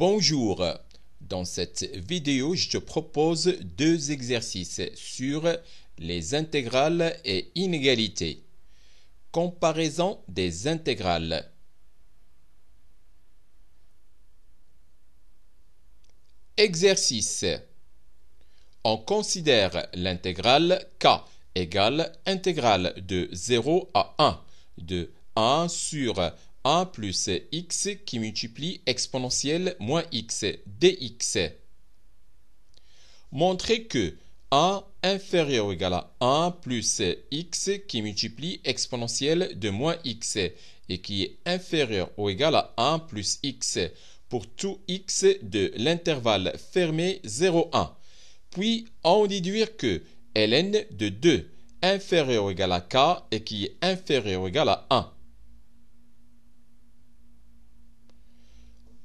Bonjour, dans cette vidéo, je te propose deux exercices sur les intégrales et inégalités. Comparaison des intégrales. Exercice. On considère l'intégrale k égale intégrale de 0 à 1 de 1 sur 1 plus x qui multiplie exponentielle moins x dx. Montrez que 1 inférieur ou égal à 1 plus x qui multiplie exponentielle de moins x et qui est inférieur ou égal à 1 plus x pour tout x de l'intervalle fermé 0, 1. Puis, on déduire que ln de 2 inférieur ou égal à k et qui est inférieur ou égal à 1.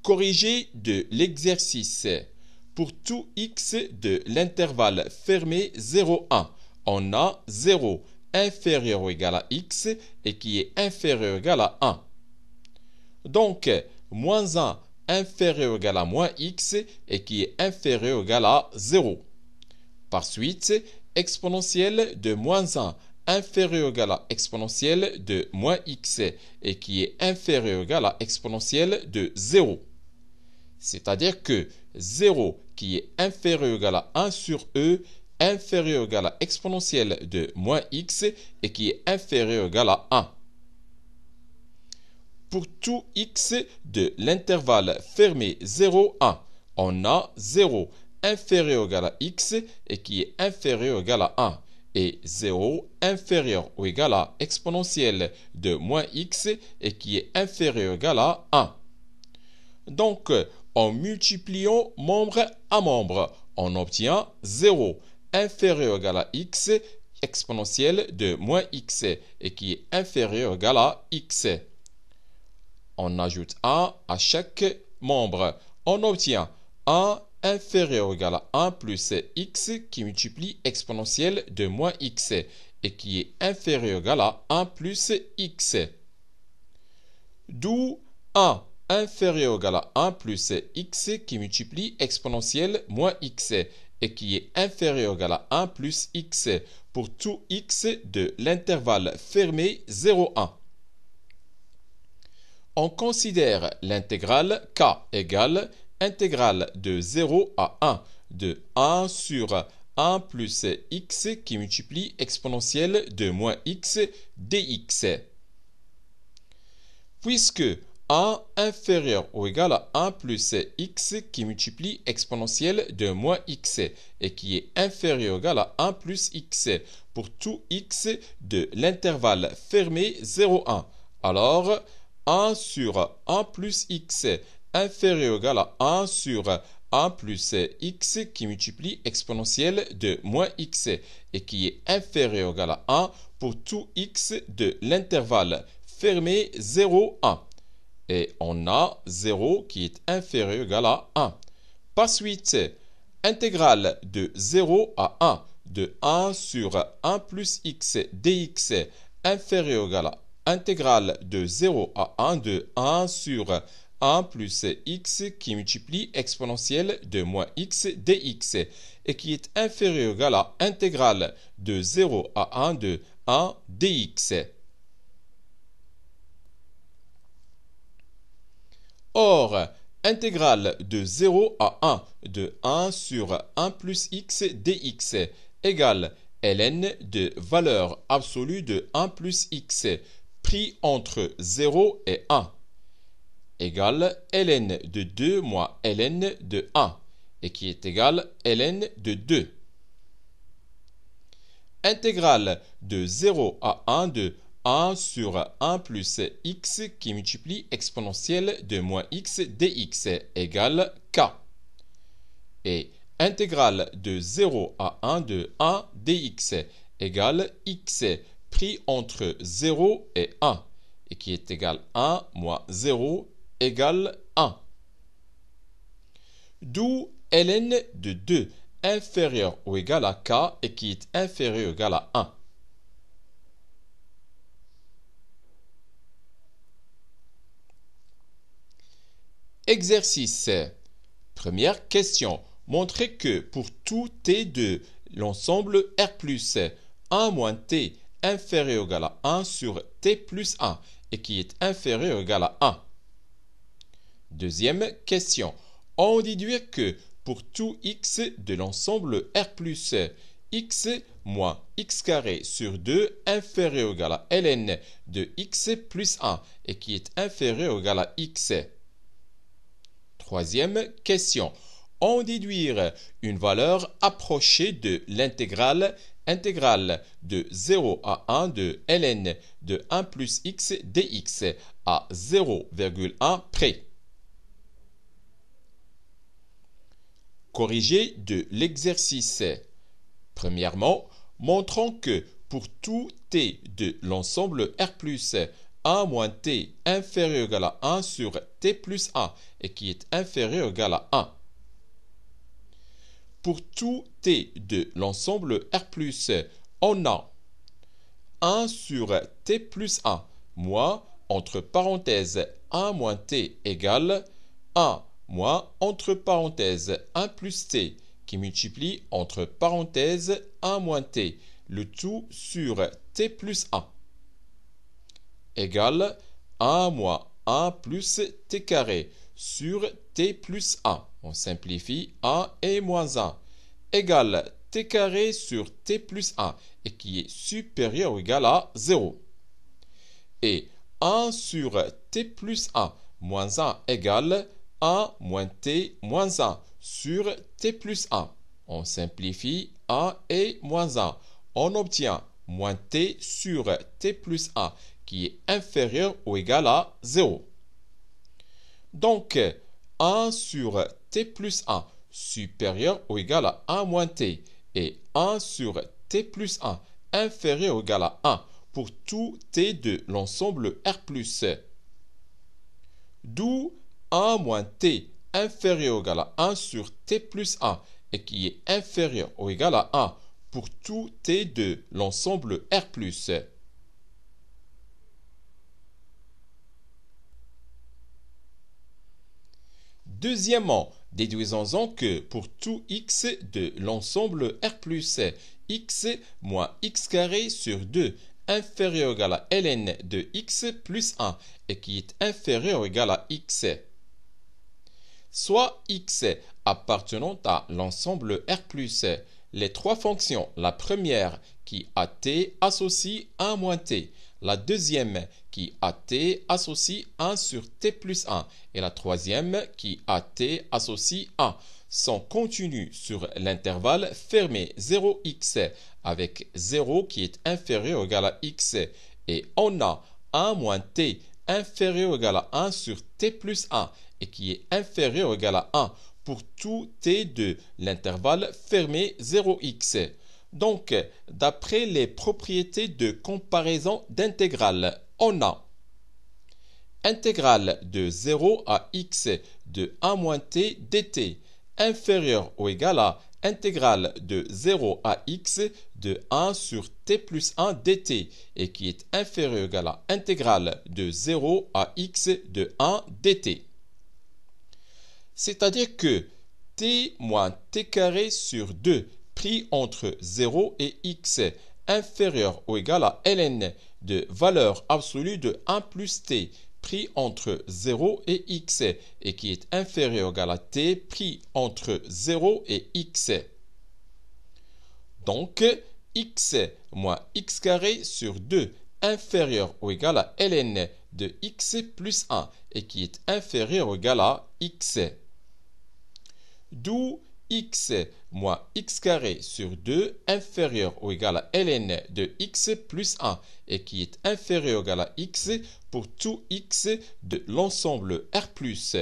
Corrigé de l'exercice. Pour tout x de l'intervalle fermé 0, 1, on a 0 inférieur ou égal à x et qui est inférieur ou égal à 1. Donc, moins 1 inférieur ou égal à moins x et qui est inférieur ou égal à 0. Par suite, exponentielle de moins 1 inférieur ou égal à exponentielle de moins x et qui est inférieur ou égal à exponentielle de 0. C'est-à-dire que 0 qui est inférieur ou égal à 1 sur e inférieur ou égal à exponentielle de moins x et qui est inférieur ou égal à 1. Pour tout x de l'intervalle fermé 0, 1, on a 0 inférieur ou égal à x et qui est inférieur ou égal à 1 et 0 inférieur ou égal à exponentielle de moins x et qui est inférieur ou égal à 1. Donc, en multipliant membre à membre, on obtient 0 inférieur ou égal à x exponentielle de moins x et qui est inférieur ou égal à x. On ajoute 1 à chaque membre. On obtient 1 inférieur ou égal à 1 plus x qui multiplie exponentielle de moins x et qui est inférieur ou égal à 1 plus x. D'où 1 inférieur ou égal à 1 plus x qui multiplie exponentielle moins x et qui est inférieur ou égal à 1 plus x pour tout x de l'intervalle fermé 0, 1. On considère l'intégrale k égale intégrale de 0 à 1 de 1 sur 1 plus x qui multiplie exponentielle de moins x dx. Puisque 1 inférieur ou égal à 1 plus x qui multiplie exponentielle de moins x et qui est inférieur ou égal à 1 plus x pour tout x de l'intervalle fermé 0, 1. Alors, 1 sur 1 plus x inférieur ou égal à 1 sur 1 plus x qui multiplie exponentielle de moins x et qui est inférieur ou égal à 1 pour tout x de l'intervalle fermé 0, 1. Et on a 0 qui est inférieur ou égal à 1. Par suite, intégrale de 0 à 1 de 1 sur 1 plus x dx inférieur ou égal à intégrale de 0 à 1 de 1 sur 1 plus x qui multiplie exponentielle de moins x dx et qui est inférieur ou égal à intégrale de 0 à 1 de 1 dx. Or, intégrale de 0 à 1 de 1 sur 1 plus x dx égale ln de valeur absolue de 1 plus x pris entre 0 et 1 égale ln de 2 moins ln de 1 et qui est égal ln de 2. Intégrale de 0 à 1 de 1 sur 1 plus x qui multiplie exponentielle de moins x dx égale k. Et intégrale de 0 à 1 de 1 dx égale x pris entre 0 et 1 et qui est égal 1 moins 0 égale 1. D'où ln de 2 inférieur ou égal à k et qui est inférieur ou égal à 1. Exercice. Première question. Montrez que pour tout t de l'ensemble R plus 1 moins t inférieur ou égal à 1 sur t plus 1 et qui est inférieur ou égal à 1. Deuxième question. On déduit que pour tout x de l'ensemble R plus x moins x carré sur 2 inférieur ou égal à ln de x plus 1 et qui est inférieur ou égal à x. Troisième question. On déduire une valeur approchée de l'intégrale de 0 à 1 de ln de 1 plus x dx à 0,1 près. Corrigé de l'exercice. Premièrement, montrons que pour tout t de l'ensemble R plus 1 moins t inférieur ou égal à 1 sur t plus 1 et qui est inférieur ou égal à 1. Pour tout t de l'ensemble R plus, on a 1 sur t plus 1 moins, entre parenthèses, 1 moins t égale 1 moins, entre parenthèses, 1 plus t qui multiplie entre parenthèses 1 moins t, le tout sur t plus 1 égale 1 moins 1 plus t carré sur t plus 1. On simplifie 1 et moins 1 égale t carré sur t plus 1 et qui est supérieur ou égal à 0. Et 1 sur t plus 1 moins 1 égale 1 moins t moins 1 sur t plus 1. On simplifie 1 et moins 1. On obtient moins t sur t plus 1 qui est inférieur ou égal à 0. Donc, 1 sur t plus 1 supérieur ou égal à 1 moins t et 1 sur t plus 1 inférieur ou égal à 1 pour tout t de l'ensemble R plus. D'où 1 moins t inférieur ou égal à 1 sur t plus 1 et qui est inférieur ou égal à 1 pour tout t de l'ensemble R plus. Deuxièmement, déduisons-en que pour tout x de l'ensemble R plus, x moins x carré sur 2 inférieur ou égal à ln de x plus 1 et qui est inférieur ou égal à x. Soit x appartenant à l'ensemble R plus, les trois fonctions, la première qui a t associe 1 moins t, la deuxième qui a t associe 1 sur t plus 1 et la troisième qui a t associe 1 sont contenues sur l'intervalle fermé 0x avec 0 qui est inférieur ou égal à x et on a 1 moins t inférieur ou égal à 1 sur t plus 1 et qui est inférieur ou égal à 1 pour tout t de l'intervalle fermé 0x. Donc, d'après les propriétés de comparaison d'intégrales, on a intégrale de 0 à x de 1 moins t dt inférieur ou égal à intégrale de 0 à x de 1 sur t plus 1 dt et qui est inférieur ou égal à intégrale de 0 à x de 1 dt. C'est-à-dire que t moins t carré sur 2 pris entre 0 et x inférieur ou égal à ln de valeur absolue de 1 plus t pris entre 0 et x et qui est inférieur ou égal à t pris entre 0 et x. Donc, x moins x carré sur 2 inférieur ou égal à ln de x plus 1 et qui est inférieur ou égal à x. D'où x moins x carré sur 2 inférieur ou égal à ln de x plus 1 et qui est inférieur ou égal à x pour tout x de l'ensemble R plus.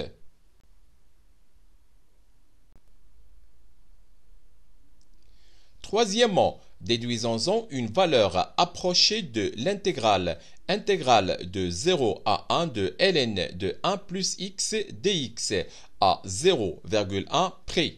Troisièmement, déduisons-en une valeur approchée de l'intégrale de 0 à 1 de ln de 1 plus x dx à 0,1 près.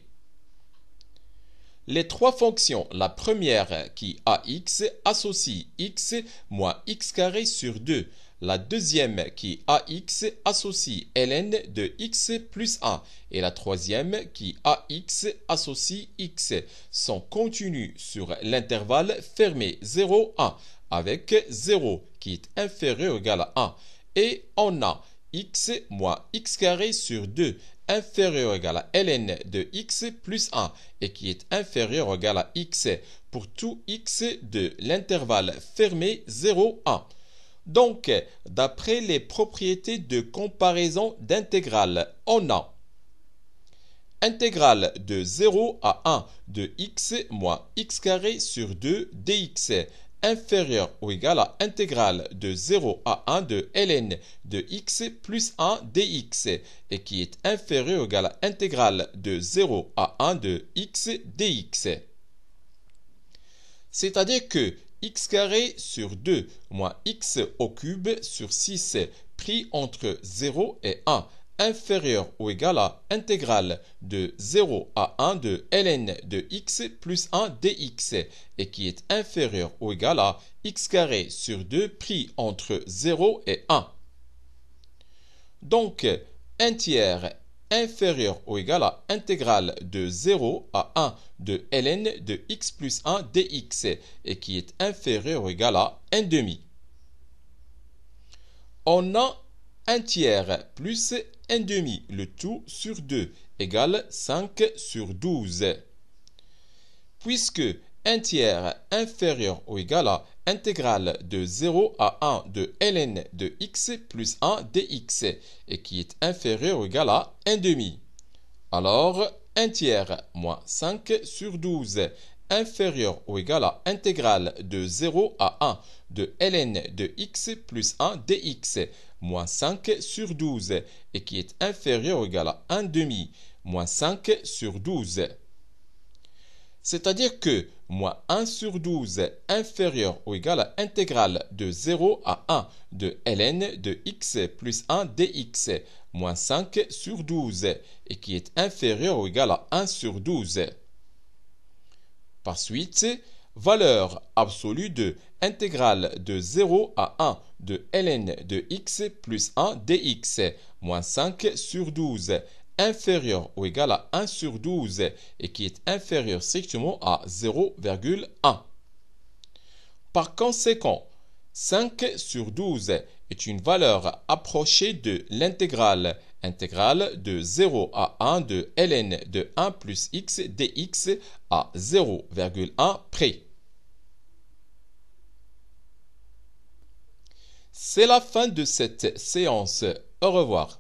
Les trois fonctions, la première qui a x associe x moins x carré sur 2 La deuxième qui est AX associe ln de x plus 1 et la troisième qui AX associe x sont continues sur l'intervalle fermé 0, 1 avec 0 qui est inférieur ou égal à 1 et on a x moins x carré sur 2 inférieur ou égal à ln de x plus 1 et qui est inférieur ou égal à x pour tout x de l'intervalle fermé 0, 1. Donc, d'après les propriétés de comparaison d'intégrales, on a intégrale de 0 à 1 de x moins x carré sur 2 dx inférieur ou égal à intégrale de 0 à 1 de ln de x plus 1 dx et qui est inférieur ou égal à intégrale de 0 à 1 de x dx. C'est-à-dire que x carré sur 2 moins x au cube sur 6 pris entre 0 et 1 inférieur ou égal à intégrale de 0 à 1 de ln de x plus 1 dx et qui est inférieur ou égal à x carré sur 2 pris entre 0 et 1. Donc, 1 tiers inférieur ou égal à intégrale de 0 à 1 de ln de x plus 1 dx et qui est inférieur ou égal à 1 demi. On a 1 tiers plus 1 demi, le tout sur 2 égale 5 sur 12. Puisque 1 tiers inférieur ou égal à intégrale de 0 à 1 de ln de x plus 1 dx et qui est inférieur ou égal à 1 demi. Alors, 1 tiers moins 5 sur 12 inférieur ou égal à intégrale de 0 à 1 de ln de x plus 1 dx moins 5 sur 12 et qui est inférieur ou égal à 1 demi moins 5 sur 12. C'est-à-dire que moins 1 sur 12 inférieur ou égal à intégrale de 0 à 1 de ln de x plus 1 dx moins 5 sur 12 et qui est inférieur ou égal à 1 sur 12. Par suite, valeur absolue de intégrale de 0 à 1 de ln de x plus 1 dx moins 5 sur 12 inférieur ou égal à 1 sur 12 et qui est inférieur strictement à 0,1. Par conséquent, 5 sur 12 est une valeur approchée de l'intégrale de 0 à 1 de ln de 1 plus x dx à 0,1 près. C'est la fin de cette séance. Au revoir.